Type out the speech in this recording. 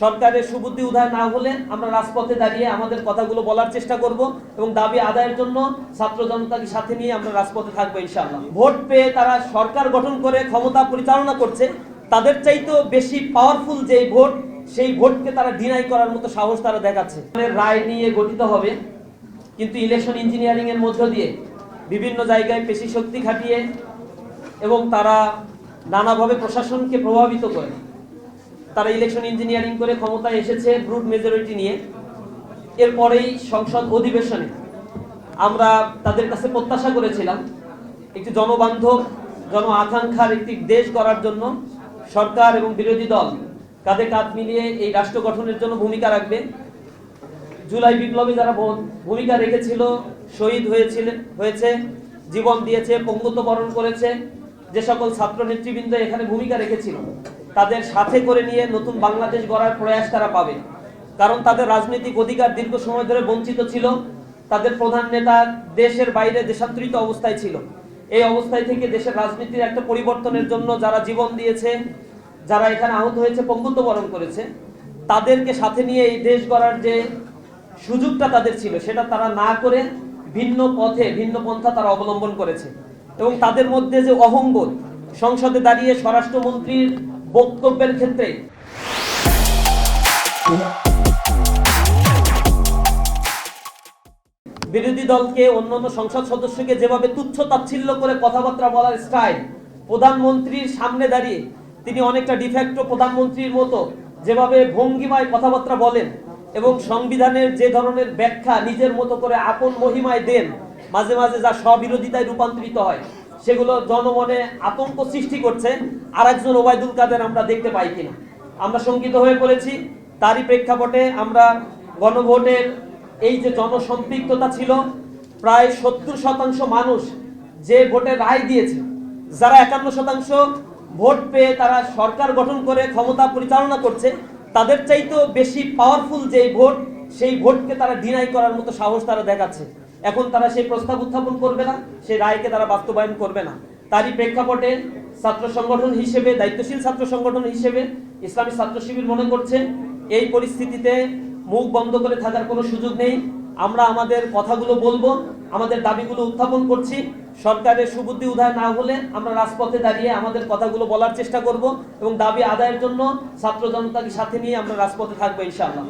সরকারের সুবুদ্ধি উদয় না হলে আমরা রাজপথে দাঁড়িয়ে আমাদের কথাগুলো বলার চেষ্টা করব এবং দাবি আদায়ের জন্য ছাত্র জনতাকে সাথে নিয়ে আমরা রাজপথে থাকবো ইনশাআল্লাহ। ভোট পেয়ে তারা সরকার গঠন করে ক্ষমতা পরিচালনা করছে, তাদের চাইতেও বেশি পাওয়ারফুল যেই ভোট, সেই ভোটকে তারা ডিনাই করার মতো সাহস তারা দেখাচ্ছে। রায় নিয়ে গঠিত হবে, কিন্তু ইলেকশন ইঞ্জিনিয়ারিং এর মধ্য দিয়ে বিভিন্ন জায়গায় পেশি শক্তি খাটিয়ে এবং তারা নানাভাবে প্রশাসনকে প্রভাবিত করে তারা ইলেকশন ইঞ্জিনিয়ারিং করে ক্ষমতায় এসেছে ব্রুট মেজরিটি নিয়ে। এরপরেই সংসদ অধিবেশনে আমরা তাদের কাছে প্রত্যাশা করেছিলাম একটি জনবান্ধব জন আকাঙ্ক্ষার একটি দেশ গড়ার জন্য সরকার এবং বিরোধী দল কাঁধে কাঁধ মিলিয়ে এই রাষ্ট্র গঠনের জন্য ভূমিকা রাখবে। জুলাই বিপ্লবে যারা ভূমিকা রেখেছিল, শহীদ হয়েছে, জীবন দিয়েছে, পঙ্গুত্ব বরণ করেছে, যে সকল ছাত্র নেতৃবৃন্দ এখানে ভূমিকা রেখেছিল, তাদের সাথে করে নিয়ে নতুন বাংলাদেশ গড়ার প্রয়াস তারা পাবে। কারণ তাদের রাজনৈতিক অধিকার দীর্ঘ সময় ধরে বঞ্চিত ছিল। তাদের প্রধান নেতা দেশের বাইরে দেশান্তরিত অবস্থায় ছিল। এই অবস্থায় থেকে দেশের রাজনীতির একটা পরিবর্তনের জন্য যারা জীবন দিয়েছে, যারা এখানে আহত হয়েছে, পঙ্গুত্ব বরণ করেছে, তাদেরকে সাথে নিয়ে এই দেশ গড়ার যে সুযোগটা তাদের ছিল, সেটা তারা না করে ভিন্ন পথে ভিন্ন পন্থা তারা অবলম্বন করেছে। এবং তাদের মধ্যে যে অহংবোধ, সংসদে দাঁড়িয়ে স্বরাষ্ট্রমন্ত্রীর বক্তব্যের ক্ষেত্রে বিরোধী দলকে, অন্যান্য সংসদ সদস্যকে যেভাবে তুচ্ছ তাচ্ছিল্য করে কথাবার্তা বলার স্টাইল, প্রধানমন্ত্রীর সামনে দাঁড়িয়ে তিনি অনেকটা ডিফ্যাক্টো প্রধানমন্ত্রীর মতো যেভাবে ভঙ্গিমায় কথাবার্তা বলেন এবং সংবিধানের যে ধরনের ব্যাখ্যা নিজের মতো করে আপন মহিমায় দেন, মাঝে মাঝে যা স্ববিরোধিতায় রূপান্তরিত হয়, সেগুলো জনমনে আতঙ্ক সৃষ্টি করছে। আর একজন ওবায়দুল কাদের আমরা দেখতে পাই কিনা আমরা শঙ্কিত হয়ে পড়েছি। তারই প্রেক্ষাপটে আমরা গণভোটের এই যে জনসম্পৃক্ততা ছিল, প্রায় 70% মানুষ যে ভোটে রায় দিয়েছে, যারা 51% ভোট পেয়ে তারা সরকার গঠন করে ক্ষমতা পরিচালনা করছে, তাদের চাইতেও বেশি পাওয়ারফুল যেই ভোট, সেই ভোটকে তারা ডিনাই করার মতো সাহস তারা দেখাচ্ছে। এখন তারা সেই প্রস্তাব উত্থাপন করবে না, সেই রায়কে তারা বাস্তবায়ন করবে না। তারই প্রেক্ষাপটে ছাত্র সংগঠন হিসেবে, দায়িত্বশীল ছাত্র সংগঠন হিসেবে ইসলামী ছাত্র শিবির মনে করছে এই পরিস্থিতিতে মুখ বন্ধ করে থাকার কোনো সুযোগ নেই। আমরা আমাদের কথাগুলো বলবো, আমাদের দাবিগুলো উত্থাপন করছি। সরকারের সুবুদ্ধি উদয় না হলে আমরা রাজপথে দাঁড়িয়ে আমাদের কথাগুলো বলার চেষ্টা করব এবং দাবি আদায়ের জন্য ছাত্র জনতাকে সাথে নিয়ে আমরা রাজপথে থাকবো ইনশাআল্লাহ।